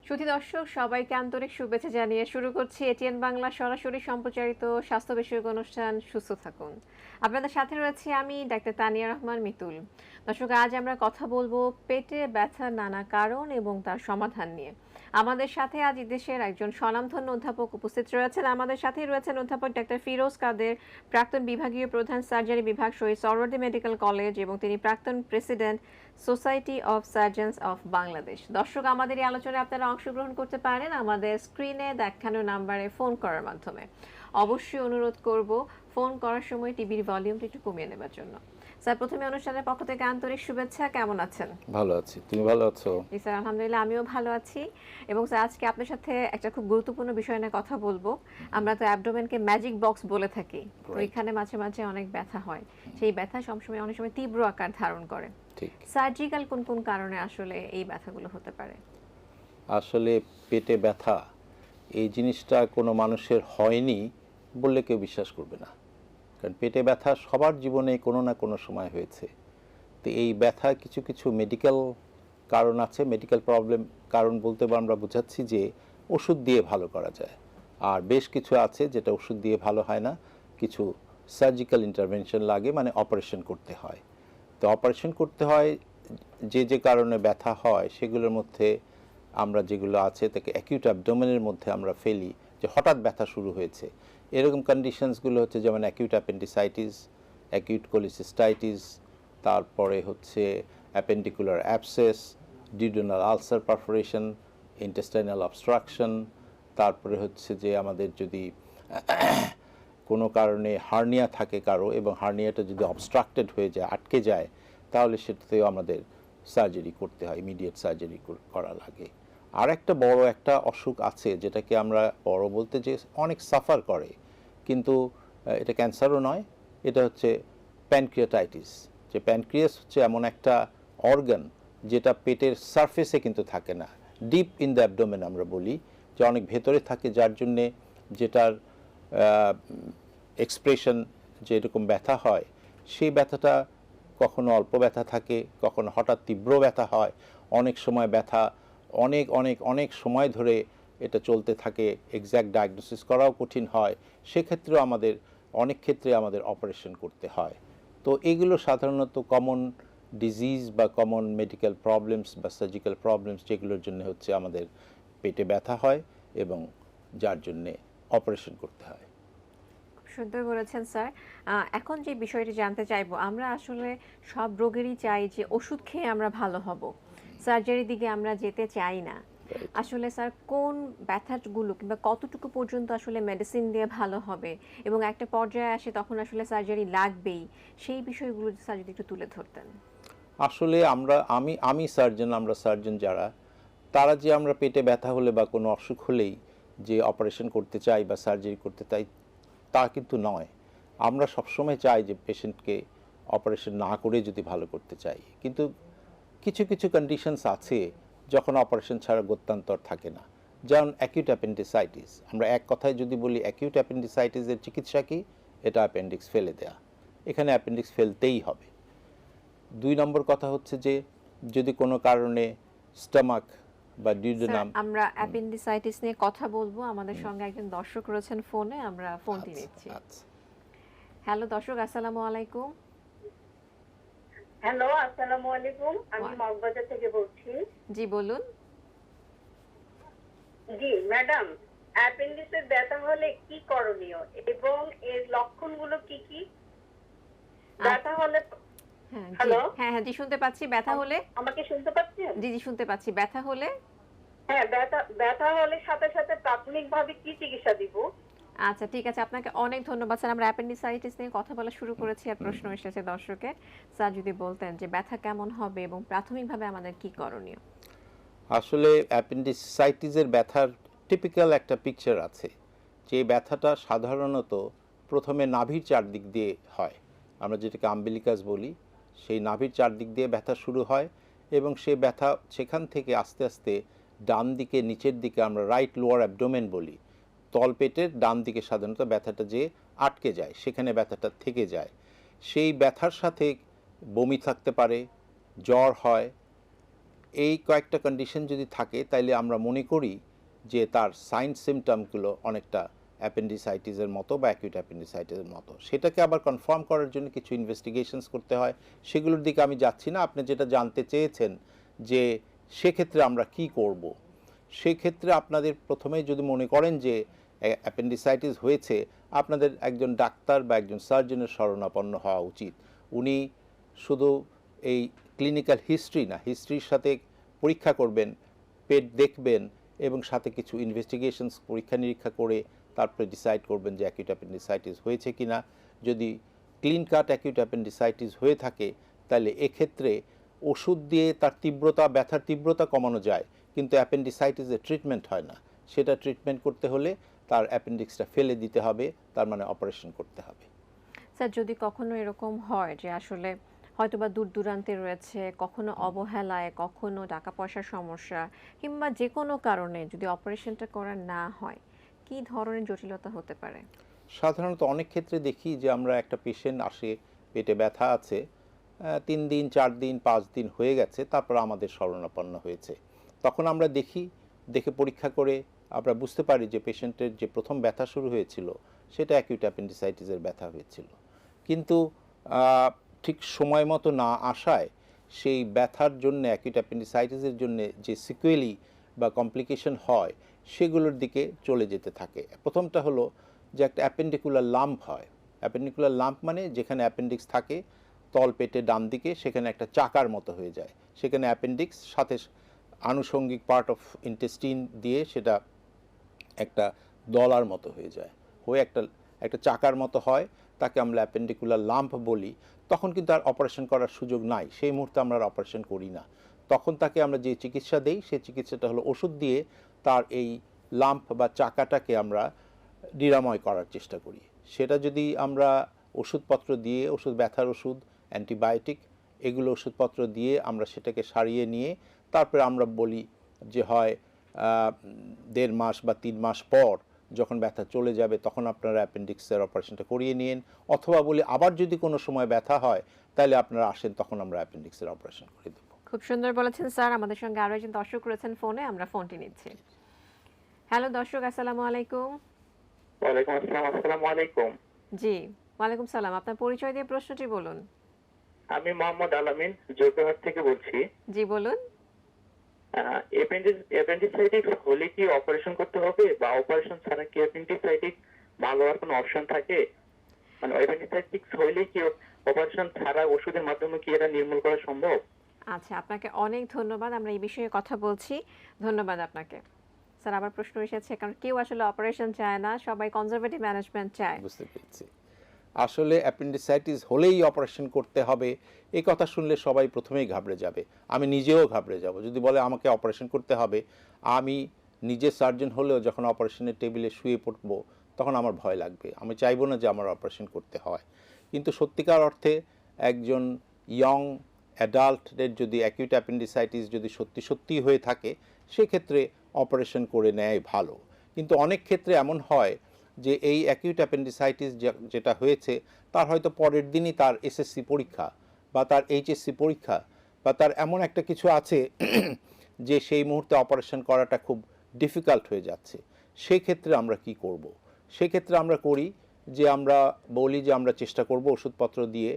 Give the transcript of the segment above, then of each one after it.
সুধী দর্শক সবাইকে আন্তরিক শুভেচ্ছা জানিয়ে শুরু করছি এটিএন বাংলা সরাসরি সম্প্রচারিত স্বাস্থ্য বিষয়ক অনুষ্ঠান সুস্থ থাকুন। আপনাদের সাথে রয়েছে আমি ডাক্তার তানিয়া রহমান মিতুল। দর্শক, আজ আমরা কথা বলবো পেটে ব্যথার নানা কারণ এবং তার সমাধান নিয়ে। আমাদের সাথে আজ দেশের একজন স্বনামধন্য অধ্যাপক উপস্থিত রয়েছেন। আমাদের সাথেই রয়েছেন অধ্যাপক ডাক্তার ফিরোজ কাদের, প্রাক্তন বিভাগীয় প্রধান সার্জারি বিভাগ, শহীদ সরওয়ার্দী মেডিকেল কলেজ, এবং তিনি প্রাক্তন president society of surgeons of Bangladesh. দর্শক, আমাদের এই আলোচনায় আপনারা অংশগ্রহণ করতে পারেন আমাদের স্ক্রিনে দেখানো নাম্বারে ফোন করার মাধ্যমে। অবশ্যই অনুরোধ করব ফোন করার সময় টিভির ভলিউমটা একটু কমিয়ে নেবার জন্য। স্যার, প্রথমে অনুষ্ঠানের পক্ষ থেকে আন্তরিক শুভেচ্ছা। কেমন আছেন? ভালো আছি, তুমি ভালো আছো? জি স্যার, আলহামদুলিল্লাহ আমিও ভালো আছি। এবং স্যার, আজকে আপনার সাথে একটা খুব গুরুত্বপূর্ণ বিষয় নিয়ে কথা বলবো। আমরা তো অ্যাবডোমেনকে ম্যাজিক বক্স বলে থাকি, তো এখানে মাঝে মাঝে অনেক ব্যথা হয়। সেই ব্যথা সবসময় অনেক সময় তীব্র আকার ধারণ করে। ঠিক। সার্জিক্যাল কোন কোন কারণে আসলে এই ব্যথাগুলো হতে পারে? আসলে পেটে ব্যথা এই জিনিসটা কোনো মানুষের হয়নি বললে কেউ বিশ্বাস করবে না, কারণ পেটে ব্যথা সবার জীবনে কোনো না কোনো সময় হয়েছে। তো এই ব্যথা কিছু কিছু মেডিকেল কারণ আছে। মেডিকেল প্রবলেম কারণ বলতে আমরা বোঝাচ্ছি যে ওষুধ দিয়ে ভালো করা যায়, আর বেশ কিছু আছে যেটা ওষুধ দিয়ে ভালো হয় না, কিছু সার্জিক্যাল ইন্টারভেনশন লাগে, মানে অপারেশন করতে হয়। তো অপারেশন করতে হয় যে যে কারণে ব্যথা হয় সেগুলোর মধ্যে আমরা যেগুলো আছে তাকে অ্যাকিউট অ্যাবডোমেনের মধ্যে আমরা ফেলি, যে হঠাৎ ব্যথা শুরু হয়েছে। এরকম কন্ডিশনসগুলো হচ্ছে যেমন অ্যাকিউট অ্যাপেন্ডিসাইটিস, অ্যাকিউট কোলিসিস্টাইটিস, তারপরে হচ্ছে appendicular abscess, duodenal ulcer perforation, intestinal obstruction, তারপরে হচ্ছে যে আমাদের যদি কোনো কারণে হার্নিয়া থাকে কারো, এবং হার্নিয়াটা যদি অবস্ট্রাক্টেড হয়ে যায়, আটকে যায়, তাহলে সেটাতেও আমাদের সার্জারি করতে হয়, ইমিডিয়েট সার্জারি করা লাগে। আর একটা বড় একটা অসুখ আছে যেটাকে আমরা বড় বলতে যে অনেক সাফার করে, কিন্তু এটা ক্যান্সারও নয়, এটা হচ্ছে প্যানক্রিয়াটাইটিস। যে প্যানক্রিয়াস হচ্ছে এমন একটা অর্গান যেটা পেটের সারফেসে কিন্তু থাকে না, ডিপ ইন দ্য অ্যাবডোমেন আমরা বলি, যে অনেক ভেতরে থাকে, যার জন্যে যেটার এক্সপ্রেশন যেরকম ব্যথা হয়, সেই ব্যথাটা কখনো অল্প ব্যথা থাকে, কখনো হঠাৎ তীব্র ব্যথা হয়, অনেক সময় ব্যথা অনেক অনেক অনেক সময় ধরে এটা চলতে থাকে, এক্স্যাক্ট ডায়াগনোসিস করাও কঠিন হয়। সেক্ষেত্রেও অনেক ক্ষেত্রে আমাদের অপারেশন করতে হয়। তো এগুলো সাধারণত কমন ডিজিজ বা কমন মেডিকেল প্রবলেমস বা সার্জিক্যাল প্রবলেমস, যেগুলোর জন্য হচ্ছে আমাদের পেটে ব্যথা হয় এবং যার জন্যে অপারেশন করতে হয়। সুন্দর বলেছেন স্যার। এখন যে বিষয়টি জানতে চাইবো, আমরা আসলে সব রোগেরই চাই যে ওষুধ খেয়ে আমরা ভালো হব, সার্জারির দিকে আমরা যেতে চাই না। রাইট। আসলে স্যার, কোন ব্যথাগুলো কিংবা কতটুকু পর্যন্ত আসলে মেডিসিন দিয়ে ভালো হবে এবং একটা পর্যায়ে আসে তখন আসলে সার্জারি লাগবেই, সেই বিষয়গুলো স্যার যদি একটু তুলে ধরতেন। আসলে আমি সার্জন, আমরা সার্জন যারা, তারা যে আমরা পেটে ব্যথা হলে বা কোনো অসুখ হলেই যে অপারেশন করতে চাই বা সার্জারি করতে চাই, তা কিন্তু নয়। আমরা সবসময় চাই যে পেশেন্টকে অপারেশন না করে যদি ভালো করতে চাই, কিন্তু কিছু কিছু কন্ডিশনস আছে যখন অপারেশন ছাড়া গত্যন্তর থাকে না। যেমন অ্যাকিউট অ্যাপেন্ডিসাইটিস, আমরা এক কথায় যদি বলি অ্যাকিউট অ্যাপেন্ডিসাইটিসের চিকিৎসা কি? এটা অ্যাপেন্ডিক্স ফেলে দেয়া। এখানে অ্যাপেন্ডিক্স ফেলতেই হবে। ২ নম্বর কথা হচ্ছে যে যদি কোনো কারণে স্টমাক বা স্যার, ডিউডেনাম। আমরা অ্যাপেন্ডিসাইটিস নিয়ে কথা বলবো। আমাদের সঙ্গে একজন দর্শক রয়েছেন ফোনে, আমরা ফোনটি আচ্ছা নিচ্ছি। আচ্ছা। হ্যালো দর্শক, আসসালামু আলাইকুম। হ্যালো, আসসালামু আলাইকুম। আমি ওয়া- মগবাজার থেকে বলছি। জি বলুন। জি ম্যাডাম, অ্যাপেন্ডিক্সের ব্যথা হলে কি করণীয় এবং এর লক্ষণগুলো কি কি? ব্যথা হলে হ্যাঁ জি, হ্যালো, হ্যাঁ হ্যাঁ জি, শুনতে পাচ্ছি। ব্যথা হলে? আমাকে শুনতে পাচ্ছেন? জি জি, শুনতে পাচ্ছি। ব্যথা হলে? হ্যাঁ, ব্যথা ব্যথা হলে সাথে সাথে প্রাথমিকভাবে কি চিকিৎসা দিব? আচ্ছা ঠিক আছে, আপনাকে অনেক ধন্যবাদ স্যার। আমরা অ্যাপেন্ডিসাইটিস নিয়ে কথা বলা শুরু করেছি আর প্রশ্ন এসেছে দর্শকের। স্যার যদি বলতেন যে ব্যথা কেমন হবে এবং প্রাথমিকভাবে আমাদের কি করণীয়? আসলে অ্যাপেন্ডিসাইটিসের ব্যথার টিপিক্যাল একটা পিকচার আছে, যে ব্যথাটা সাধারণত প্রথমে নাভির চারদিক দিয়ে হয়, আমরা যেটাকে আম্বিলিকাস বলি। সেই নাভির চারদিক দিয়ে ব্যথা শুরু হয় এবং সে ব্যথা সেখান থেকে আস্তে আস্তে ডান দিকে নিচের দিকে, আমরা রাইট লোয়ার অ্যাবডোমেন বলি, তলপেটের ডান দিকে সাধারণত ব্যথাটা যে আটকে যায়, সেখানে ব্যথাটা থেকে যায়। সেই ব্যথার সাথে বমি থাকতে পারে, জ্বর হয়, এই কয়েকটা কন্ডিশন যদি থাকে তাইলে আমরা মনে করি যে তার সাইন সিমটমগুলো অনেকটা অ্যাপেন্ডিসাইটিসের মতো বা অ্যাকিউট অ্যাপেন্ডিসাইটিসের মতো। সেটাকে আবার কনফার্ম করার জন্য কিছু ইনভেস্টিগেশনস করতে হয়, সেগুলোর দিকে আমি যাচ্ছি না। আপনি যেটা জানতে চেয়েছেন যে সেক্ষেত্রে আমরা কি করব, সেক্ষেত্রে আপনাদের প্রথমেই যদি মনে করেন যে অ্যাপেন্ডিসাইটিস হয়েছে, আপনাদের একজন ডাক্তার বা একজন সার্জনের শরণাপন্ন হওয়া উচিত। উনি শুধু এই ক্লিনিক্যাল হিস্ট্রি না, হিস্ট্রির সাথে পরীক্ষা করবেন, পেট দেখবেন এবং সাথে কিছু ইনভেস্টিগেশনস পরীক্ষা নিরীক্ষা করে তারপরে ডিসাইড করবেন যে অ্যাকিউট অ্যাপেন্ডিসাইটিস হয়েছে কি না। যদি ক্লিন কাট অ্যাকিউট অ্যাপেন্ডিসাইটিস হয়ে থাকে তাহলে এক্ষেত্রে ওষুধ দিয়ে তার তীব্রতা, ব্যথার তীব্রতা কমানো যায়, কিন্তু অ্যাপেন্ডিসাইটিসের ট্রিটমেন্ট হয় না। সেটা ট্রিটমেন্ট করতে হলে তার অ্যাপেন্ডিক্সটা ফেলে দিতে হবে, তার মানে অপারেশন করতে হবে। স্যার, যদি কখনো এরকম হয় যে আসলে হয়তোবা দূর দূরান্তে রয়েছে, কখনো অবহেলায়, কখনো টাকা পয়সার সমস্যা কিংবা যে কোনো কারণে যদি অপারেশনটা করা না হয়, কি ধরনের জটিলতা হতে পারে? সাধারণত অনেক ক্ষেত্রে দেখি যে আমরা একটা পেশেন্ট আসে, পেটে ব্যথা আছে, 3 দিন 4 দিন 5 দিন হয়ে গেছে, তারপর আমাদের শরণাপন্ন হয়েছে। তখন আমরা দেখে পরীক্ষা করে আমরা বুঝতে পারি যে পেশেন্টের যে প্রথম ব্যথা শুরু হয়েছিল সেটা অ্যাকিউট অ্যাপেন্ডিসাইটিসের ব্যথা হয়েছিল, কিন্তু ঠিক সময় মতো না আসায় সেই ব্যথার জন্য, অ্যাকিউট অ্যাপেন্ডিসাইটিসের জন্য যে সিকুয়েলি বা কমপ্লিকেশন হয় সেগুলোর দিকে চলে যেতে থাকে। প্রথমটা হলো যে একটা অ্যাপেন্ডিকুলার লাম্প হয়। অ্যাপেন্ডিকুলার লাম্প মানে যেখানে অ্যাপেন্ডিক্স থাকে তল পেটে ডান দিকে, সেখানে একটা চাকার মতো হয়ে যায়। সেখানে অ্যাপেন্ডিক্স সাথে আনুষঙ্গিক পার্ট অফ ইন্টেস্টিন দিয়ে সেটা একটা দলার মতো হয়ে যায়, হয়ে একটা চাকার মতো হয়, তাকে আমরা অ্যাপেন্ডিকুলার লাম্প বলি। তখন কিন্তু আর অপারেশন করার সুযোগ নাই, সেই মুহূর্তে আমরা আর অপারেশন করি না। তখন তাকে আমরা যে চিকিৎসা দেই সেই চিকিৎসাটা হলো ওষুধ দিয়ে তার এই লাম্প বা চাকাটাকে আমরা নিরাময় করার চেষ্টা করি। সেটা যদি আমরা ওষুধপত্র দিয়ে, ব্যথার ওষুধ, অ্যান্টিবায়োটিক, এগুলো ওষুধপত্র দিয়ে আমরা সেটাকে সারিয়ে নিয়ে তারপরে আমরা বলি যে হয় 1.5 মাস বা 3 মাস পর যখন ব্যথা চলে যাবে তখন আপনারা অ্যাপেন্ডিক্সের অপারেশনটা করিয়ে নিন, অথবা বলি আবার যদি কোনো সময় ব্যথা হয় তাহলে আপনারা আসেন, তখন আমরা অ্যাপেন্ডিক্সের অপারেশন করে দেবো। খুব সুন্দর বলেছেন স্যার। আমাদের সঙ্গে আরো একজন দর্শক রয়েছেন ফোনে, আমরা ফোনটি নিচ্ছি। হ্যালো দর্শক, আসসালামু আলাইকুম। ওয়ালাইকুম আসসালাম। আসসালামু আলাইকুম। জি, ওয়ালাইকুম সালাম। আপনার পরিচয় দিয়ে প্রশ্নটি বলুন। আমি মোহাম্মদ আলামিন জয়পুরহাট থেকে বলছি। জি বলুন। অ্যাপেন্ডিসাইটিস হলে কি অপারেশন করতে হবে, বা অপারেশন ছাড়া কি অ্যাপেন্ডিসাইটিস ভালো আর কোনো অপশন থাকে? মানে অ্যাপেন্ডিসাইটিস হলে কি অপারেশন ছাড়া ওষুধের মাধ্যমে কি এটা নির্মূল করা সম্ভব? আচ্ছা, আপনাকে অনেক ধন্যবাদ। আমরা এই বিষয়ে কথা বলছি। ধন্যবাদ আপনাকে। স্যার, আবার প্রশ্ন এসেছে, কারণ কেউ আসলে অপারেশন চায় না, সবাই কনজারভেটিভ ম্যানেজমেন্ট চায়। বুঝতে পেরেছি। আসলে অ্যাপেন্ডিসাইটিস হলেই অপারেশন করতে হবে এই কথা শুনলে সবাই প্রথমেই ঘাবড়ে যাবে। আমি নিজেও ঘাবড়ে যাব। যদি বলে আমাকে অপারেশন করতে হবে, আমি নিজে সার্জন হলেও যখন অপারেশনের টেবিলে শুয়ে পড়ব তখন আমার ভয় লাগবে। আমি চাইবো না যে আমার অপারেশন করতে হয়। কিন্তু সত্যিকার অর্থে একজন ইয়ং অ্যাডাল্টের যদি অ্যাকিউট অ্যাপেন্ডিসাইটিস যদি সত্যি হয়ে থাকে, সেক্ষেত্রে অপারেশন করে নেয় ভালো। কিন্তু অনেক ক্ষেত্রে এমন হয় যে এই অ্যাকিউট অ্যাপেন্ডিসাইটিস যেটা হয়েছে তার হয়তো পরের দিনই তার এসএসসি পরীক্ষা বা তার এইচএসসি পরীক্ষা, বা তার এমন একটা কিছু আছে যে সেই মুহূর্তে অপারেশন করাটা খুব ডিফিকাল্ট হয়ে যাচ্ছে। সেই ক্ষেত্রে আমরা কি করব? সেক্ষেত্রে আমরা করি যে আমরা বলি যে আমরা চেষ্টা করব ওষুধপত্র দিয়ে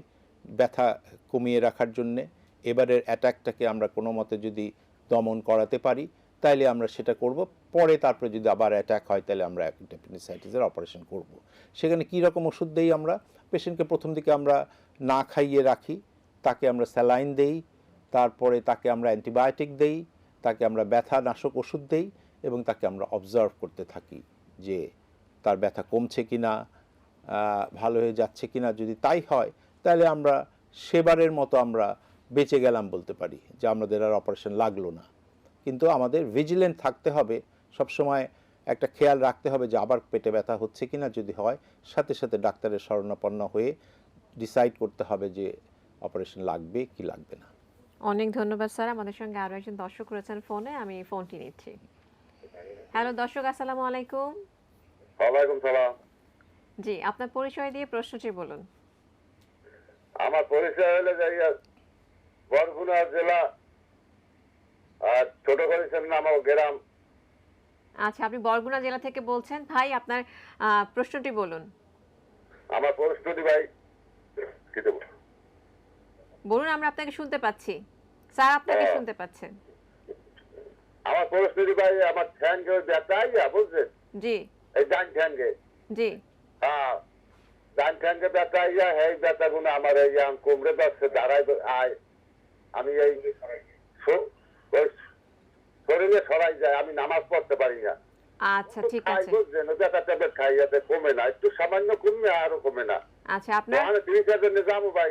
ব্যথা কমিয়ে রাখার জন্যে। এবারের অ্যাটাকটাকে আমরা কোনো মতে যদি দমন করাতে পারি তাইলে আমরা সেটা করব। পরে তারপরে যদি আবার অ্যাটাক হয় তাহলে আমরা অ্যাপেন্ডিসাইটিসের অপারেশন করব। সেখানে কী রকম ওষুধ দেই আমরা? পেশেন্টকে প্রথম দিকে আমরা না খাইয়ে রাখি, তাকে আমরা স্যালাইন দেই, তারপরে তাকে আমরা অ্যান্টিবায়োটিক দেই, তাকে আমরা ব্যথা নাশক ওষুধ দেই এবং তাকে আমরা অবজার্ভ করতে থাকি যে তার ব্যথা কমছে কি না, ভালো হয়ে যাচ্ছে কি না। যদি তাই হয় তাহলে আমরা সেবারের মতো আমরা বেঁচে গেলাম বলতে পারি, যে আমাদের আর অপারেশন লাগলো না। কিন্তু আমাদের ভিজিলেন্ট থাকতে হবে, সবসময় একটা খেয়াল রাখতে হবে যে আবার পেটে ব্যথা হচ্ছে কি না। যদি হয় সাথে সাথে ডাক্তারের শরণাপন্ন হয়ে ডিসাইড করতে হবে যে অপারেশন লাগবে কি লাগবে না। অনেক ধন্যবাদ স্যার। আমাদের সঙ্গে আরো একজন দর্শক রয়েছেন ফোনে, আমি ফোনটি নিচ্ছি। হ্যালো দর্শক, আসসালামু আলাইকুম। ওয়ালাইকুম সালাম। জি, আপনার পরিচয় দিয়ে প্রশ্নটি বলুন। আমার পরিচয় হলো জায়গা বরগুনা জেলা আর ছোট করেছেন না আমার গ্রাম। আচ্ছা, আপনি বরগুনা জেলা থেকে বলছেন। ভাই, আপনার প্রশ্নটি বলুন। আমার প্রশ্নটি ভাই কি দেবো? বলুন, আমরা আপনাকে শুনতে পাচ্ছি। স্যার আপনাকে শুনতে পাচ্ছেন। আমার প্রশ্নটি ভাই, আমার ঠ্যাঙ্গে ব্যথা আইয়া বুঝছেন, জি এই ডান ঠ্যাঙ্গে। জি। হ্যাঁ, ডান ঠ্যাঙ্গে ব্যথা আইয়া, এই ব্যথাগুলো আমার এই কোমরে ধরছে, দাঁড়ায় আয়। আমি এই ওই শরীরে সরাই যায়, আমি নামাজ পড়তে পারি না। আচ্ছা, ঠিক খাই আছে। বুঝছেন, ব্যথা ট্যাবলেট খাই, যাতে কমে না, একটু সামান্য কমবে, আরো কমে না। আচ্ছা, আপনার আমি 30,000 জন্য যাবো ভাই,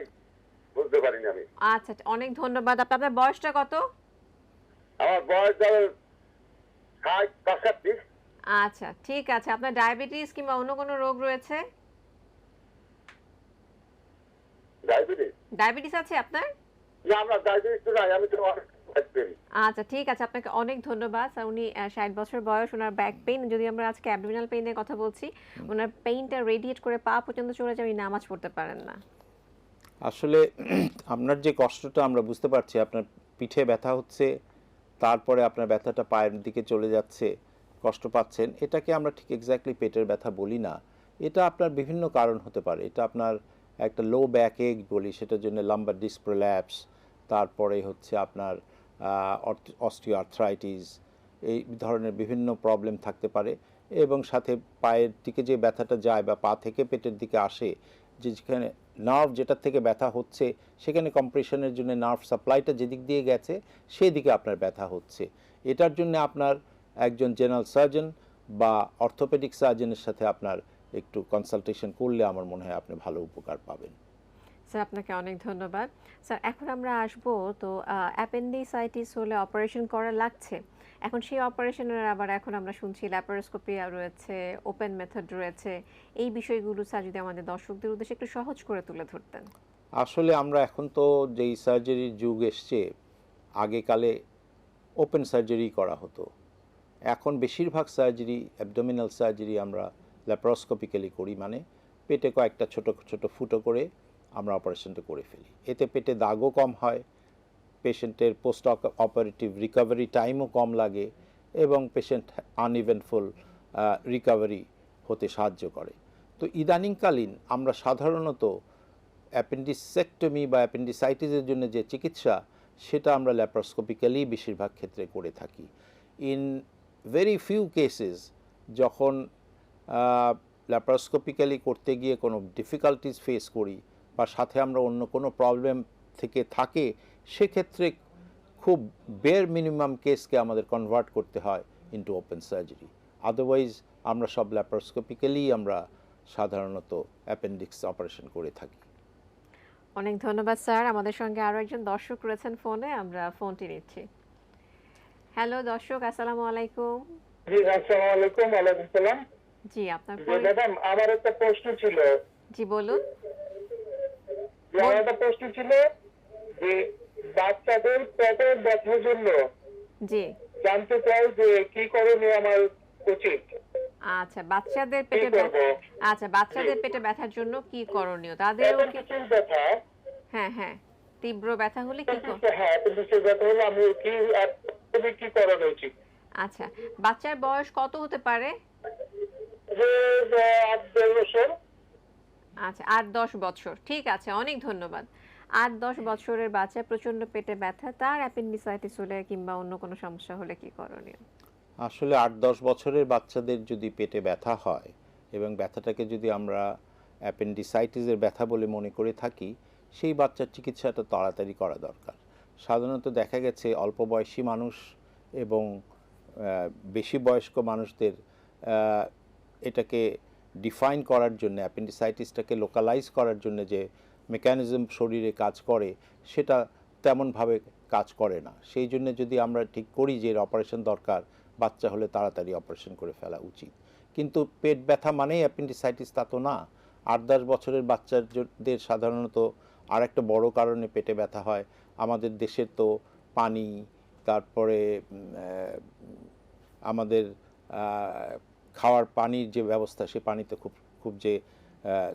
বুঝতে পারিনি আমি। আচ্ছা, অনেক ধন্যবাদ। আপনার বয়সটা কত? আমার বয়স ধরো 60-65। আচ্ছা, ঠিক আছে। আপনার ডায়াবেটিস কিংবা অন্য কোনো রোগ রয়েছে? ডায়াবেটিস? ডায়াবেটিস আছে আপনার? না, আমার ডায়াবেটিস তো নাই, আমি তো অনেক পেরি। আচ্ছা, ঠিক আছে। আপনাকে অনেক ধন্যবাদ। স্যার, উনি 60 বছর বয়স, ওনার ব্যাক পেইন, যদি আমরা আজকে অ্যাবডোমিনাল পেইনের কথা বলছি, ওনার পেইনটা রেডিয়েট করে পা পর্যন্ত চলে যায়, উনি নামাজ পড়তে পারেন না। আসলে আপনার যে কষ্টটা আমরা বুঝতে পারছি, আপনার পিঠে ব্যথা হচ্ছে, তারপরে আপনার ব্যথাটা পায়ের দিকে চলে যাচ্ছে, কষ্ট পাচ্ছেন, এটাকে আমরা ঠিক এক্স্যাক্টলি পেটের ব্যথা বলি না। এটা আপনার বিভিন্ন কারণ হতে পারে। এটা আপনার একটা লো ব্যাক এক বলি, সেটার জন্য লাম্বার ডিস্ক প্রোল্যাপস, তারপরে হচ্ছে আপনার অস্টিওআর্থ্রাইটিস, এই ধরনের বিভিন্ন প্রবলেম থাকতে পারে। এবং সাথে পায়ের দিকে যে ব্যথাটা যায় বা পা থেকে পেটের দিকে আসে, যেখানে নার্ভ যেটার থেকে ব্যথা হচ্ছে, সেখানে কম্প্রেশনের জন্য নার্ভ সাপ্লাইটা যেদিক দিয়ে গেছে সেই দিকে আপনার ব্যথা হচ্ছে। এটার জন্য আপনার একজন জেনারেল সার্জন বা অর্থোপেডিক সার্জনের সাথে আপনার একটু কনসালটেশন করলে আমার মনে হয় আপনি ভালো উপকার পাবেন। স্যার, আপনাকে অনেক ধন্যবাদ। স্যার, এখন আমরা আসব, তো অ্যাপেন্ডিসাইটিস হলে অপারেশন করা লাগছে। এখন সেই অপারেশনের আবার এখন আমরা শুনছি ল্যাপারোস্কোপি রয়েছে, ওপেন মেথড রয়েছে। এই বিষয়গুলো স্যার যদি আমাদের দর্শকদের উদ্দেশ্যে একটু সহজ করে তুলে ধরতেন। আসলে আমরা এখন তো যেই সার্জারির যুগ এসছে, আগেকালে ওপেন সার্জারি করা হতো, এখন বেশিরভাগ সার্জারি, অ্যাবডোমিনাল সার্জারি আমরা ল্যাপারোস্কোপিক্যালি করি, মানে পেটে কয়েকটা ছোট ছোট ফুটো করে আমরা অপারেশনটা করে ফেলি। এতে পেটে দাগও কম হয়, পেশেন্টের পোস্ট অপারেটিভ রিকভারি টাইমও কম লাগে এবং পেশেন্ট আনইভেন্টফুল রিকভারি হতে সাহায্য করে। তো ইদানিংকালীন আমরা সাধারণত অ্যাপেন্ডিসেক্টমি বা অ্যাপেন্ডিসাইটিসের জন্য যে চিকিৎসা, সেটা আমরা ল্যাপারোস্কোপিক্যালি বেশিরভাগ ক্ষেত্রে করে থাকি। ইন ভেরি ফিউ কেসেস যখন ল্যাপারোস্কোপিক্যালি করতে গিয়ে কোনো ডিফিকাল্টিস ফেস করি বা সাথে আমরা অন্য কোনো প্রবলেম থেকে থাকে, সেক্ষেত্রে খুব বের মিনিমাম কেসকে আমাদের কনভার্ট করতে হয় ইনটু ওপেন সার্জারি। আদারওয়াইজ আমরা সব ল্যাপারোস্কোপিক্যালি আমরা সাধারণত অ্যাপেন্ডিক্স অপারেশন করে থাকি। অনেক ধন্যবাদ স্যার। আমাদের সঙ্গে আরো একজন দর্শক রয়েছেন ফোনে, আমরা ফোনটি নিচ্ছি। হ্যালো দর্শক, আসসালামু আলাইকুম। জি, আসসালামু আলাইকুম। ওয়ালাইকুম সালাম। জি, আপনার জি ম্যাডাম, আমার একটা প্রশ্ন ছিল। জি বলুন। আমার একটা প্রশ্ন ছিল যে বাচ্চাদের পেটের ব্যথার জন্য জি। জানতে চাই যে কি করণীয় আমার উচিত। আচ্ছা, বাচ্চাদের পেটে বাচ্চাদের পেটে ব্যথার জন্য কি করণীয়? তাদেরও কি? অ্যাপেন্ডিসের ব্যথা। হ্যাঁ, তীব্র ব্যথা হলে কি হ্যাঁ, অ্যাপেন্ডিসের ব্যথা হলে আমি কি করানো উচিত? আচ্ছা, বাচ্চার বয়স কত হতে পারে? যে 8-10 বছর। আচ্ছা, 8-10 বছর। ঠিক আছে, অনেক ধন্যবাদ। 8-10 বছরের বাচ্চা প্রচন্ড পেটে ব্যথা, তার অ্যাপেন্ডিসাইটিস হলে কিংবা অন্য কোনো সমস্যা হলে কি করণীয়? আসলে 8-10 বছরের বাচ্চাদের যদি পেটে ব্যথা হয় এবং ব্যথাটাকে যদি আমরা অ্যাপেন্ডিসাইটিসের ব্যথা বলে মনে করে থাকি, সেই বাচ্চার চিকিৎসাটা তাড়াতাড়ি করা দরকার। সাধারণত দেখা গেছে অল্প বয়সী মানুষ এবং বেশি বয়স্ক মানুষদের এটাকে ডিফাইন করার জন্য, অ্যাপেন্ডিসাইটিসটাকে লোকালাইজ করার জন্য যে মেকানিজম শরীরে কাজ করে, সেটা তেমনভাবে কাজ করে না। সেই জন্য যদি আমরা ঠিক করি যে এর অপারেশন দরকার, বাচ্চা হলে তাড়াতাড়ি অপারেশন করে ফেলা উচিত। কিন্তু পেট ব্যথা মানেই অ্যাপেন্ডিসাইটিস তা তো না। 8-10 বছরের বাচ্চাদের সাধারণত আর একটা বড় কারণে পেটে ব্যথা হয়। আমাদের দেশের তো পানি, তারপরে আমাদের খাওয়ার পানির যে ব্যবস্থা, সে পানিতে খুব যে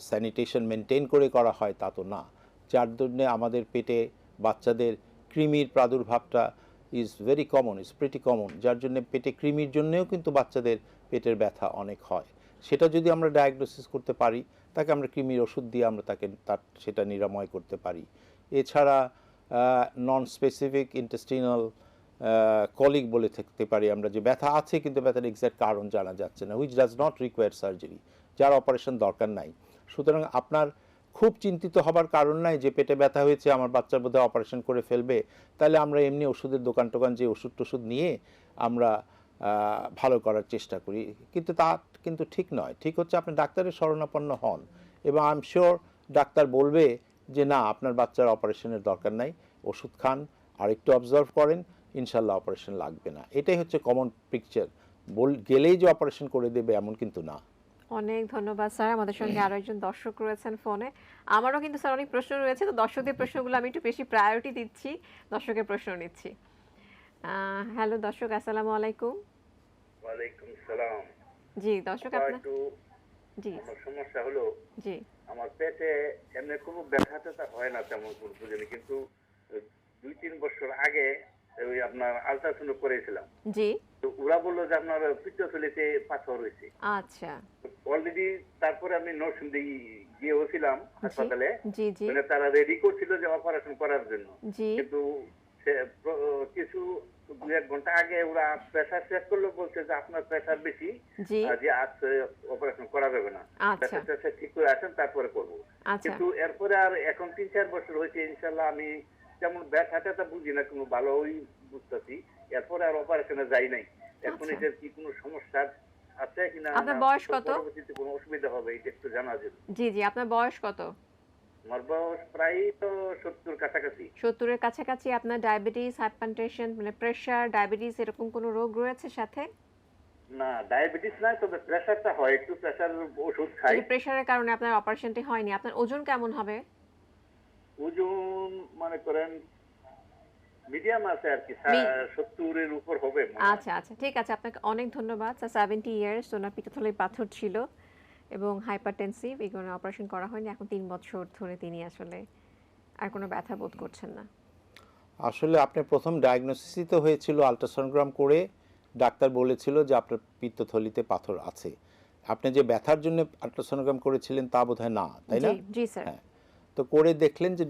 স্যানিটেশন মেনটেন করে করা হয় তা তো না, যার জন্যে আমাদের পেটে বাচ্চাদের কৃমির প্রাদুর্ভাবটা is very common, is pretty common, যার জন্য পেটে কৃমির জন্যও কিন্তু বাচ্চাদের পেটের ব্যথা অনেক হয়। সেটা যদি আমরা ডায়াগনোসিস করতে পারি, তাকে আমরা কৃমির ওষুধ দিয়ে আমরা তার সেটা নিরাময় করতে পারি। এছাড়া নন স্পেসিফিক ইন্টেস্টিনাল কলিক বলে থাকতে পারি আমরা, যে ব্যথা আছে কিন্তু ব্যথার এক্সাক্ট কারণ জানা যাচ্ছে না, which does not require surgery, যার অপারেশন দরকার নাই। সুতরাং আপনার খুব চিন্তিত হবার কারণ নাই যে পেটে ব্যথা হয়েছে, আমার বাচ্চার বোধহয় অপারেশন করে ফেলবে, তাহলে আমরা এমনি ওষুধের দোকান টোকান যে ওষুধ টষুধ নিয়ে আমরা ভালো করার চেষ্টা করি, কিন্তু তা কিন্তু ঠিক নয়। ঠিক হচ্ছে আপনি ডাক্তারের শরণাপন্ন হন, এবং আই এম শিওর ডাক্তার বলবে যে না, আপনার বাচ্চার অপারেশনের দরকার নাই, ওষুধ খান, আর একটু অবজার্ভ করেন, ইনশাল্লাহ অপারেশন লাগবে না। এটাই হচ্ছে কমন পিকচার। গেলেই যে অপারেশন করে দেবে এমন কিন্তু না। অনেক ধন্যবাদ স্যার। আমাদের সঙ্গে আরো একজন দর্শক রয়েছেন ফোনে। আমারও কিন্তু স্যার অনেক প্রশ্ন রয়েছে, তো দর্শকদের প্রশ্নগুলো আমি একটু বেশি প্রায়োরিটি দিচ্ছি, দর্শকের প্রশ্ন নিচ্ছি। হ্যালো দর্শক, আসসালামু আলাইকুম। ওয়ালাইকুম সালাম। জি দর্শক, আপনার জি আমার সমস্যা হলো জি আমার পেটে এমনি কোনো ব্যথা ট্যাথা হয় না তেমন কোনো বুঝিনি, কিন্তু 2-3 বছর আগে ওই আপনার আলট্রাসাউন্ড করেছিলাম, জি তো ওরা বললো যে আপনার পিত্তথলিতে পাথর হয়েছে। আচ্ছা অলরেডি তারপরে আমি নরসিংদী গিয়েছিলাম হাসপাতালে, জি জি মানে তারা রেডি করছিল যে অপারেশন করার জন্য, জি কিন্তু কিছু 2-1 ঘন্টা আগে ওরা প্রেসার চেক করলো, বলছে যে আপনার প্রেসার বেশি, জি যে আজ অপারেশন করা যাবে না, আচ্ছা প্রেসার ঠিক করে আসেন তারপরে করবো। আচ্ছা কিন্তু এরপরে আর এখন 3-4 বছর হয়েছে, ইনশাল্লাহ আমি যেমন ব্যথা ট্যাথা বুঝি না, কোনো ভালোই বুঝতেছি, এরপরে আর অপারেশনে যাই নাই। এখন আচ্ছা। এটার কি কোনো সমস্যা আছে কিনা, আপনার বয়স কত? পরবর্তীতে কোনো অসুবিধা হবে এটা একটু জানা জন্য। জি জি আপনার বয়স কত? আমার বয়স প্রায় তো 70 কাছাকাছি। 70-এর কাছাকাছি। আপনার ডায়াবেটিস, হাইপারটেনশন, মানে প্রেশার, ডায়াবেটিস এরকম কোনো রোগ রয়েছে সাথে? না, ডায়াবেটিস নাই, তবে প্রেসারটা হয়, একটু প্রেসার ওষুধ খাই। এই প্রেশারের কারণে আপনার অপারেশনটি হয়নি। আপনার ওজন কেমন হবে? ওজন মনে করেন মিডিয়াম আছে আর কি, 70-এর উপর হবে মনে হয়। আচ্ছা আচ্ছা ঠিক আছে, আপনাকে অনেক ধন্যবাদ। 70 ইয়ার্স, ওনার পিত্তথলির পাথর ছিল এবং হাইপারটেনসিভ, এগুলো অপারেশন করা হয়নি। এখন 3 বছর ধরে তিনি আসলে আর কোনো ব্যথা বোধ করছেন না। আসলে আপনার প্রথম ডায়াগনোসিসই তো হয়েছিল আল্ট্রাসোনোগ্রাম করে, ডাক্তার বলেছিল যে আপনার পিত্তথলিতে পাথর আছে। আপনি যে ব্যথার জন্য আল্ট্রাসোনোগ্রাম করেছিলেন তা বোধহয় না, তাই না? জি জি স্যার। হ্যাঁ, তো করে দেখলেন যে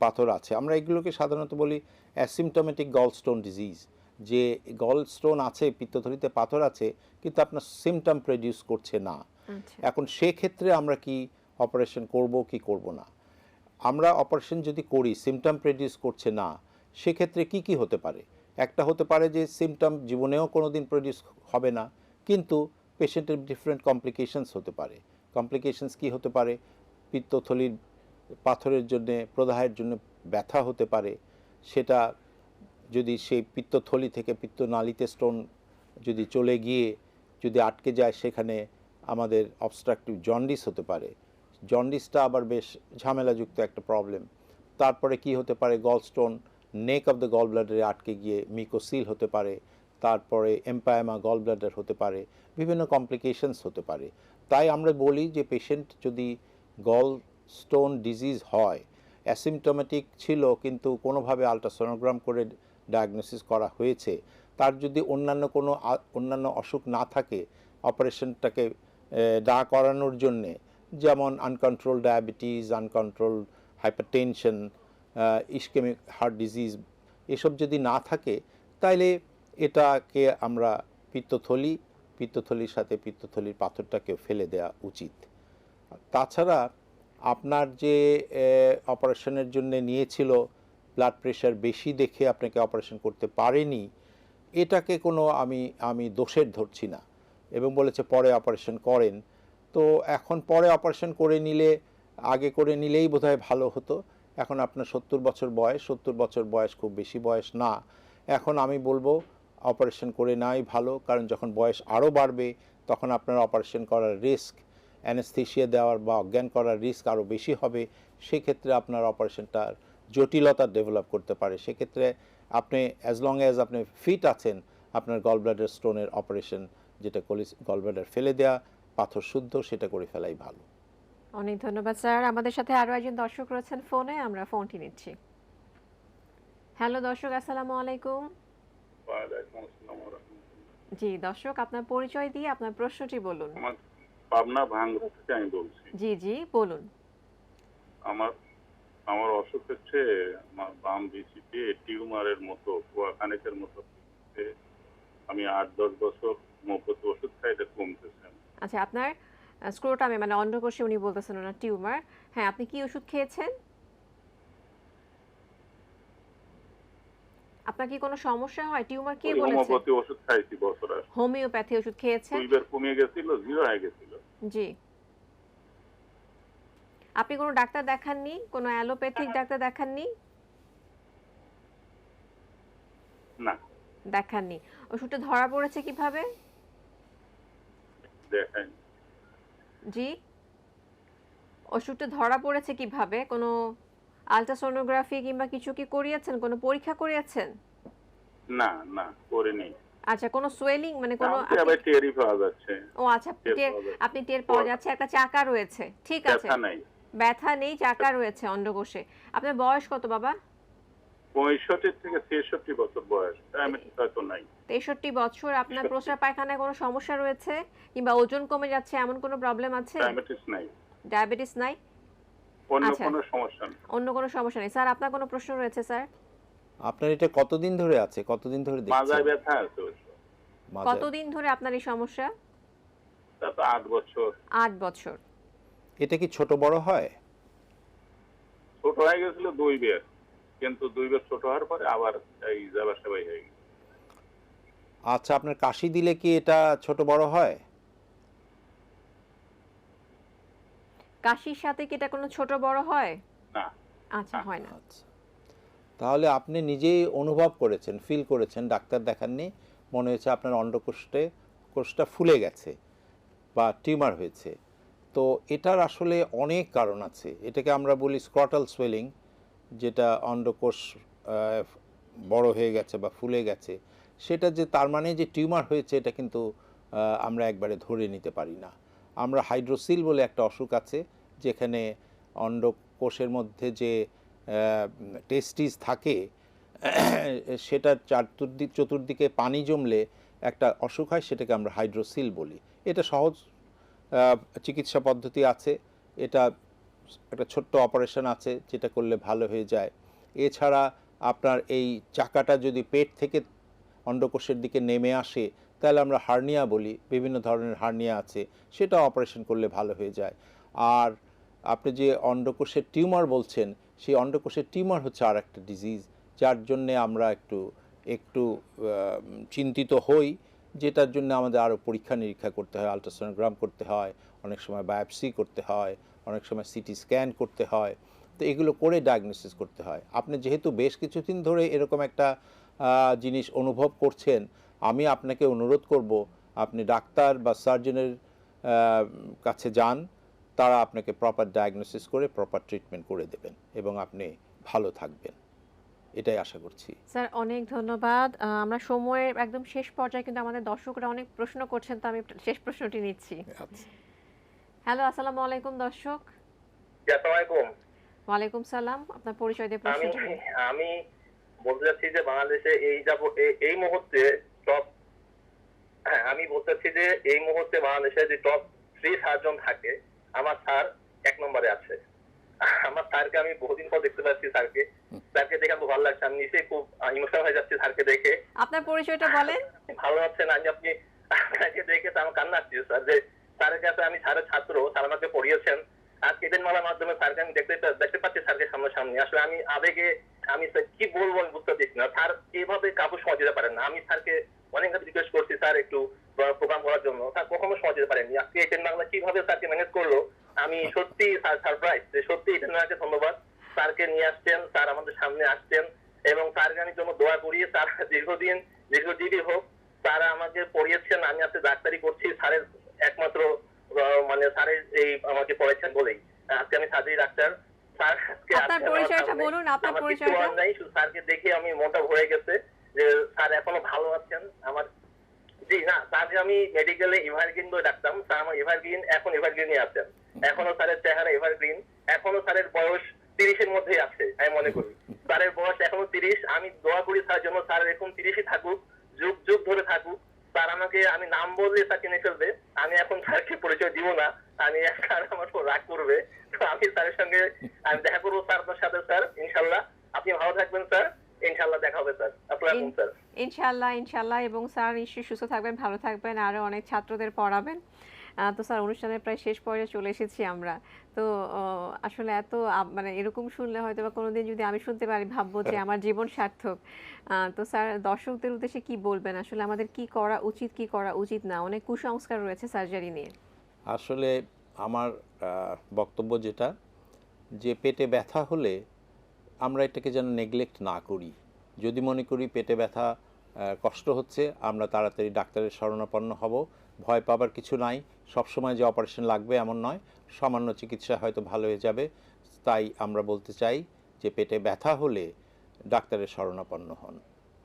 পাথর আছে। আমরা এগুলোকে সাধারণত বলি অ্যাসিমটোমেটিক গলস্টোন ডিজিজ, যে গলস্টোন আছে, পিত্তথলিতে পাথর আছে, কিন্তু আপনার সিমটম প্রডিউস করছে না। আচ্ছা এখন সেক্ষেত্রে আমরা কি অপারেশন করব কি করব না? আমরা অপারেশন যদি করি, সিমটম প্রডিউস করছে না, সেক্ষেত্রে কি কি হতে পারে? একটা হতে পারে যে সিমটম জীবনেও কোনো দিন প্রডিউস হবে না, কিন্তু পেশেন্টের ডিফারেন্ট কমপ্লিকেশনস হতে পারে। কমপ্লিকেশনস কি হতে পারে? পিত্তথলির পাথরের জন্যে, প্রদাহের জন্য ব্যথা হতে পারে। সেটা যদি সেই পিত্তথলি থেকে পিত্তনালীতে স্টোন যদি চলে গিয়ে যদি আটকে যায়, সেখানে আমাদের অবস্ট্রাকটিভ জন্ডিস হতে পারে। জন্ডিসটা আবার বেশ ঝামেলাযুক্ত একটা প্রবলেম। তারপরে কি হতে পারে? গলস্টোন নেক অফ দ্য গল ব্লাডারে আটকে গিয়ে মিকোসিল হতে পারে। তারপরে এম্পায়ামা গল ব্লাডার হতে পারে, বিভিন্ন কমপ্লিকেশনস হতে পারে। তাই আমরা বলি যে পেশেন্ট যদি গল স্টোন ডিজিজ হয়, অ্যাসিমটোমেটিক ছিল কিন্তু কোনোভাবে আলট্রাসোনোগ্রাম করে ডায়াগনোসিস করা হয়েছে, তার যদি অন্যান্য অসুখ না থাকে, অপারেশনটাকে না করানোর জন্যে, যেমন uncontrol diabetes, uncontrol hypertension, ischemic heart disease, এসব যদি না থাকে, তাইলে এটাকে আমরা পিত্তথলির সাথে পিত্তথলির পাথরটাকে ফেলে দেওয়া উচিত। তাছাড়া আপনার যে অপারেশনের জন্য নিয়েছিল, ব্লাড প্রেশার বেশি দেখে আপনাকে অপারেশন করতে পারেনি, এটাকে কোনো আমি দোষের ধরছি না, এবং বলেছে পরে অপারেশন করেন। তো এখন পরে অপারেশন করে নিলে, আগে করে নিলেই বোধহয় ভালো হতো। এখন আপনার 70 বছর বয়স, 70 বছর বয়স খুব বেশি বয়স না। এখন আমি বলবো অপারেশন করে নেওয়াই ভালো, কারণ যখন বয়স আরও বাড়বে তখন আপনার অপারেশন করার রিস্ক, অ্যানেস্থেশিয়া দেওয়ার বা অজ্ঞান করার রিস্ক আরও বেশি হবে। সেক্ষেত্রে আপনার অপারেশনটার জটিলতা ডেভেলপ করতে পারে। সেক্ষেত্রে আপনি অ্যাজ লং অ্যাজ আপনি ফিট আছেন, আপনার গল ব্লাডার স্টোনের অপারেশন, যেটা গল ব্লাডার ফেলে দেওয়া, পাথর শুদ্ধ, সেটা করে ফেলাই ভালো। অনেক ধন্যবাদ স্যার। আমাদের সাথে আরো একজন দর্শক রয়েছেন ফোনে, আমরা ফোনটি নিচ্ছি। হ্যালো দর্শক, আসসালামু আলাইকুম। ওয়ালাইকুম আসসালাম ওয়া রাহমাতুল্লাহ। জি দর্শক, আপনার পরিচয় দিয়ে আপনার প্রশ্নটি বলুন। আমার পাবনা ভাঙ্গুর থেকে আমি বলছি। জি জি বলুন। আমার আমার অসুখ হচ্ছে, আমার বাম বিচিতে টিউমারের মতো কুয়াখানেকের মতো হচ্ছে। আমি 8-10 বছর হোমিওপ্যাথি ওষুধ খাই, এটা কমতেছে না। আচ্ছা, আপনার স্ক্রোটামে মানে অন্ডকোষে উনি বলতেছেন ওনার টিউমার। হ্যাঁ, আপনি কি ওষুধ খেয়েছেন? আপনার কি কোনো সমস্যা হয়? টিউমার কে ওই বলেছে? হোমিওপ্যাথি ওষুধ খাইছি বছর আর হোমিওপ্যাথি ওষুধ খেয়েছেন? 2 বার কমে গেছিল, 0 হয়ে গেছিল। জি। আপনি কোনো ডাক্তার দেখাননি? কোনো অ্যালোপ্যাথিক ডাক্তার দেখাননি? না, দেখাননি। ওষুধটা ধরা পড়েছে কিভাবে? দেখাইনি। জি। ওষুধটা ধরা পড়েছে কিভাবে? কোনো আল্ট্রাসোনোগ্রাফি কিংবা কিছু কি করিয়েছেন? কোনো পরীক্ষা করিয়েছেন? না, না করিনি। আচ্ছা, কোনো সোয়েলিং মানে কোনো আমাকে আবার টেরই পাওয়া যাচ্ছে। ও আচ্ছা, টের টের পাওয়া যাচ্ছে। আপনি টের পাওয়া যাচ্ছে একটা চাকা রয়েছে। ঠিক আছে। ব্যথা নাই। ব্যথা নেই, চাকা রয়েছে অন্ডকোষে। আপনার বয়স কত বাবা? 65 থেকে 63 বছর বয়স। ডায়াবেটিস হয়তো নাই। 63 বছর। আপনার প্রস্রাব পায়খানায় কোনো সমস্যা রয়েছে কিংবা ওজন কমে যাচ্ছে এমন কোনো প্রবলেম আছে? ডায়াবেটিস নাই। ডায়াবেটিস নাই? অন্য আচ্ছা। কোনো সমস্যা নেই। অন্য কোনো সমস্যা নেই। স্যার, আপনার কোনো প্রশ্ন রয়েছে স্যার? আপনার এটা কতদিন ধরে আছে? কতদিন ধরে মাজায় দেখছেন? ব্যথা আছে ওর। মাজায়। কতদিন ধরে আপনার এই সমস্যা? তা তো 8 বছর। 8 বছর। এটা কি ছোট বড় হয়? ছোট হয়ে গেছিল 2 বার, কিন্তু 2 বার ছোট হওয়ার পরে আবার এই যাবার সেবাই হয়ে গেছে। আচ্ছা, আপনার কাশি দিলে কি এটা ছোট বড় হয়? কাশির সাথে কি এটা কোনো ছোট বড় হয়? না, আচ্ছা, হয় না। আচ্ছা, তাহলে আপনি নিজেই অনুভব করেছেন, ফিল করেছেন, ডাক্তার দেখাননি, মনে হয়েছে আপনার কোষটা ফুলে গেছে বা টিউমার হয়েছে। তো এটার আসলে অনেক কারণ আছে। এটাকে আমরা বলি স্ক্রটাল সোয়েলিং, যেটা অন্ডকোষ বড় হয়ে গেছে বা ফুলে গেছে। সেটা যে তার মানে যে টিউমার হয়েছে এটা কিন্তু আমরা একবারে ধরে নিতে পারি না। আমরা হাইড্রোসিল বলে একটা অসুখ আছে, যেখানে অন্ডকোষের মধ্যে যে টেস্টিস থাকে সেটার চতুর্দিকে পানি জমলে একটা অসুখ হয়, সেটাকে আমরা হাইড্রোসিল বলি। এটা সহজ চিকিৎসা পদ্ধতি আছে। এটা একটা ছোট্ট অপারেশন আছে যেটা করলে ভালো হয়ে যায়। এছাড়া আপনার এই চাকাটা যদি পেট থেকে অন্ডকোষের দিকে নেমে আসে তাহলে আমরা হার্নিয়া বলি। বিভিন্ন ধরনের হার্নিয়া আছে, সেটা অপারেশন করলে ভালো হয়ে যায়। আর আপনি যে অন্ডকোষের টিউমার বলছেন, সেই অন্ডকোষের টিউমার হচ্ছে আর একটা ডিজিজ, যার জন্যে আমরা একটু চিন্তিত হই, যেটার জন্য আমাদের আরও পরীক্ষা নিরীক্ষা করতে হয়, আলট্রাসোনোগ্রাম করতে হয়, অনেক সময় বায়োপসি করতে হয়, অনেক সময় সিটি স্ক্যান করতে হয়। তো এগুলো করে ডায়াগনোসিস করতে হয়। আপনি যেহেতু বেশ কিছুদিন ধরে এরকম একটা জিনিস অনুভব করছেন, আমি আপনাকে অনুরোধ করব আপনি ডাক্তার বা সার্জনের কাছে যান। তারা আপনাকে প্রপার ডায়াগনোসিস করে প্রপার ট্রিটমেন্ট করে দেবেন এবং আপনি ভালো থাকবেন, এটাই আশা করছি। স্যার, অনেক ধন্যবাদ। আমরা সময়ের একদম শেষ পর্যায়ে, কিন্তু আমাদের দর্শকরা অনেক প্রশ্ন করছেন, তো আমি শেষ প্রশ্নটি নিচ্ছি। আচ্ছা, হ্যালো, আসসালামু আলাইকুম দর্শক। আসসালামু আলাইকুম। ওয়ালাইকুম সালাম। আপনার পরিচয় দিয়ে আমি প্রশ্নটি নিন। আমি বলতে চাচ্ছি যে বাংলাদেশে এই মুহূর্তে টপ আমি বলতে চাচ্ছি যে এই মুহূর্তে বাংলাদেশে যে টপ 3 সার্জন থাকে, আমার স্যার 1 নম্বরে আছে। আমার স্যারকে আমি বহুদিন পর দেখতে পাচ্ছি। স্যারকে দেখে খুব ভালো লাগছে। আমি নিজে খুব ইমোশনাল হয়ে যাচ্ছি স্যারকে দেখে। আপনার পরিচয়টা বলেন। ভালো লাগছেন আপনি আপনাকে দেখে তো আমার কান্না আসছে স্যার, যে স্যারের কাছে আমি স্যারের ছাত্র, স্যার আমাকে পড়িয়েছেন। আজকে ঈদের মালার মাধ্যমে স্যারকে আমি দেখতে পাচ্ছি, স্যারকে সামনাসামনি। আসলে আমি আবেগে আমি কি বলবো আমি বুঝতে পারছি না। স্যার এভাবে কাউকে সময় দিতে পারেন না। আমি স্যারকে অনেকভাবে রিকোয়েস্ট করছি স্যার একটু প্রোগ্রাম করার জন্য, স্যার কখনো সময় দিতে পারেননি। আজকে ঈদের বাংলা কিভাবে স্যারকে ম্যানেজ করলো, আমি সত্যি সারপ্রাইজ যে সত্যি ঈদের বাংলাকে ধন্যবাদ। স্যারকে নিয়ে আসছেন, স্যার আমাদের সামনে আসছেন, এবং স্যারকে আমি জন্য দোয়া করি স্যার দীর্ঘজীবী হোক। স্যার আমাকে পড়িয়েছেন, আমি আজকে ডাক্তারি করছি স্যারের একমাত্র মানে স্যারের এই আমাকে পড়াইছেন বলেই আজকে আমি সার্জারি ডাক্তার। স্যার আজকে আপনার পরিচয়টা বলুন, আপনার আমার কিছু পরিচয়টা। বলার নাই, শুধু স্যারকে দেখে আমি মনটা ভরে গেছে যে স্যার এখনো ভালো আছেন। আমার জি না, স্যারকে আমি মেডিকেলে এভারগ্রিন বলে ডাকতাম। স্যার আমার এভারগ্রিন, এখন এভারগ্রিনই আছেন। এখনো স্যারের চেহারা এভারগ্রিন, এখনো স্যারের বয়স 30-এর মধ্যেই আছে আমি মনে করি। স্যারের বয়স এখনো 30। আমি দোয়া করি স্যার জন্য, স্যার এরকম 30-ই থাকুক, যুগ যুগ ধরে থাকুক। স্যার আমাকে, আমি নাম বললে স্যার চিনে ফেলবে, আমি এখন স্যারকে পরিচয় দিব না, আমি স্যার আমার উপর রাগ করবে। তো আমি স্যারের সঙ্গে আমি দেখা করবো স্যার, আপনার সাথে স্যার, ইনশাল্লাহ। আপনি ভালো থাকবেন স্যার, ইনশাল্লাহ দেখা হবে স্যার। আসসালামু আলাইকুম স্যার। ইনশাআল্লাহ, ইনশাআল্লাহ। এবং স্যার নিশ্চয়ই সুস্থ থাকবেন, ভালো থাকবেন, আরো অনেক ছাত্রদের পড়াবেন। তো স্যার, অনুষ্ঠানের প্রায় শেষ পর্যায়ে চলে এসেছি আমরা। তো আসলে এত মানে এরকম শুনলে হয়তো বা কোনোদিন যদি আমি শুনতে পারি ভাববো যে আমার জীবন সার্থক। তো স্যার, দর্শকদের উদ্দেশ্যে কি বলবেন, আসলে আমাদের কি করা উচিত, কি করা উচিত না? অনেক কুসংস্কার রয়েছে সার্জারি নিয়ে। আসলে আমার বক্তব্য যেটা, যে পেটে ব্যথা হলে আমরা এটাকে যেন নেগলেক্ট না করি। যদি মনে করি পেটে ব্যথা কষ্ট হচ্ছে, আমরা তাড়াতাড়ি ডাক্তারের শরণাপন্ন হব। ভয় পাবার কিছু নাই। সবসময় যে অপারেশন লাগবে এমন নয়, সামান্য চিকিৎসা হয়তো ভালো হয়ে যাবে। তাই আমরা বলতে চাই যে পেটে ব্যথা হলে ডাক্তারের শরণাপন্ন হন।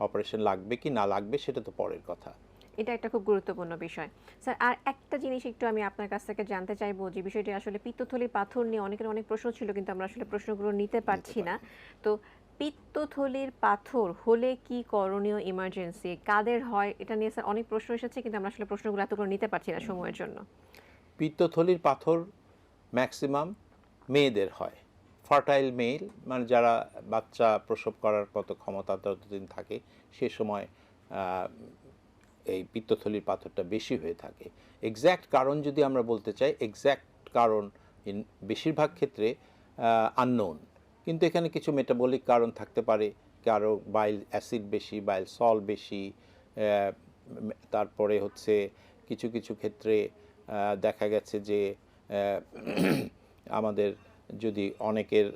অপারেশন লাগবে কি না লাগবে সেটা তো পরের কথা। এটা একটা খুব গুরুত্বপূর্ণ বিষয়। স্যার, আর একটা জিনিস একটু আমি আপনার কাছ থেকে জানতে চাইবো, যে বিষয়টি আসলে পিত্তথলির পাথর নিয়ে অনেকের অনেক প্রশ্ন ছিল, কিন্তু আমরা আসলে প্রশ্নগুলো নিতে পারছি না। তো পিত্তথলির পাথর হলে কি করণীয়, ইমার্জেন্সি কাদের হয়, এটা নিয়ে স্যার অনেক প্রশ্ন এসেছে, কিন্তু আমরা আসলে প্রশ্নগুলো এতগুলো নিতে পারছি না সময়ের জন্য। পিত্তথলির পাথর ম্যাক্সিমাম মেয়েদের হয়। ফার্টাইল মেল, মানে যারা বাচ্চা প্রসব করার কত ক্ষমতা ততদিন থাকে, সে সময় এই পিত্তথলির পাথরটা বেশি হয়ে থাকে। এক্স্যাক্ট কারণ যদি আমরা বলতে চাই, এক্স্যাক্ট কারণ বেশিরভাগ ক্ষেত্রে আননোন, কিন্তু এখানে কিছু মেটাবলিক কারণ থাকতে পারে। কারো বাইল অ্যাসিড বেশি, বাইল সল বেশি, তারপরে হচ্ছে কিছু কিছু ক্ষেত্রে দেখা গেছে যে আমাদের যদি অনেকের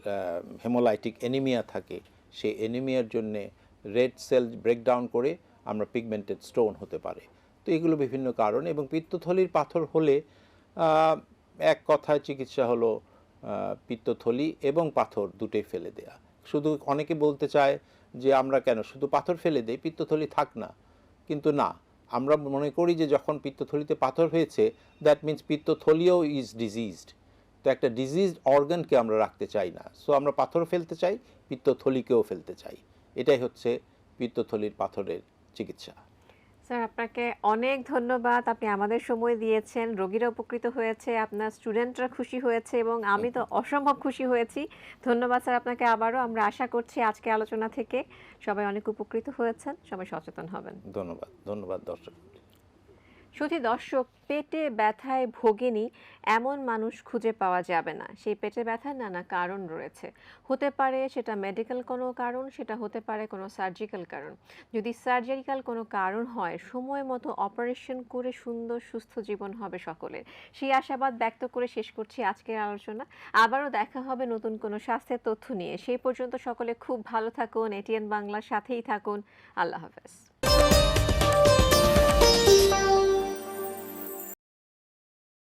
হেমোলাইটিক অ্যানিমিয়া থাকে, সেই অ্যানিমিয়ার জন্যে রেড সেল ব্রেকডাউন করে আমরা পিগমেন্টেড স্টোন হতে পারে। তো এগুলো বিভিন্ন কারণ। এবং পিত্তথলির পাথর হলে এক কথায় চিকিৎসা হলো পিত্তথলি এবং পাথর দুটোই ফেলে দেয়া। শুধু অনেকে বলতে চায় যে আমরা কেন শুধু পাথর ফেলে দেই, পিত্তথলি থাক না, কিন্তু না, আমরা মনে করি যে যখন পিত্তথলিতে পাথর হয়েছে, দ্যাট মিন্স পিত্তথলিও ইজ ডিজিজড। তো একটা ডিজিজড অর্গানকে আমরা রাখতে চাই না। সো আমরা পাথর ফেলতে চাই, পিত্তথলিকেও ফেলতে চাই। এটাই হচ্ছে পিত্তথলির পাথরের চিকিৎসা। স্যার, আপনাকে অনেক ধন্যবাদ। আপনি আমাদের সময় দিয়েছেন, রোগীরা উপকৃত হয়েছে, আপনার স্টুডেন্টরা খুশি হয়েছে, এবং আমি তো অসম্ভব খুশি হয়েছি। ধন্যবাদ স্যার আপনাকে আবারও। আমরা আশা করছি আজকে আলোচনা থেকে সবাই অনেক উপকৃত হয়েছেন, সবাই সচেতন হবেন। ধন্যবাদ, ধন্যবাদ দর্শক। শুধু দর্শক, পেটে ব্যথায় ভোগেনি এমন মানুষ খুঁজে পাওয়া যাবে না। সেই পেটে ব্যথার নানা কারণ রয়েছে। হতে পারে সেটা মেডিকেল কোনো কারণ, সেটা হতে পারে কোনো সার্জিক্যাল কারণ। যদি সার্জারিক্যাল কোনো কারণ হয়, সময় মতো অপারেশন করে সুন্দর সুস্থ জীবন হবে সকলের। সেই আশাবাদ ব্যক্ত করে শেষ করছি আজকের আলোচনা। আবারও দেখা হবে নতুন কোনো স্বাস্থ্যের তথ্য নিয়ে। সেই পর্যন্ত সকলে খুব ভালো থাকুন, এটিএন বাংলার সাথেই থাকুন। আল্লাহ হাফেজ।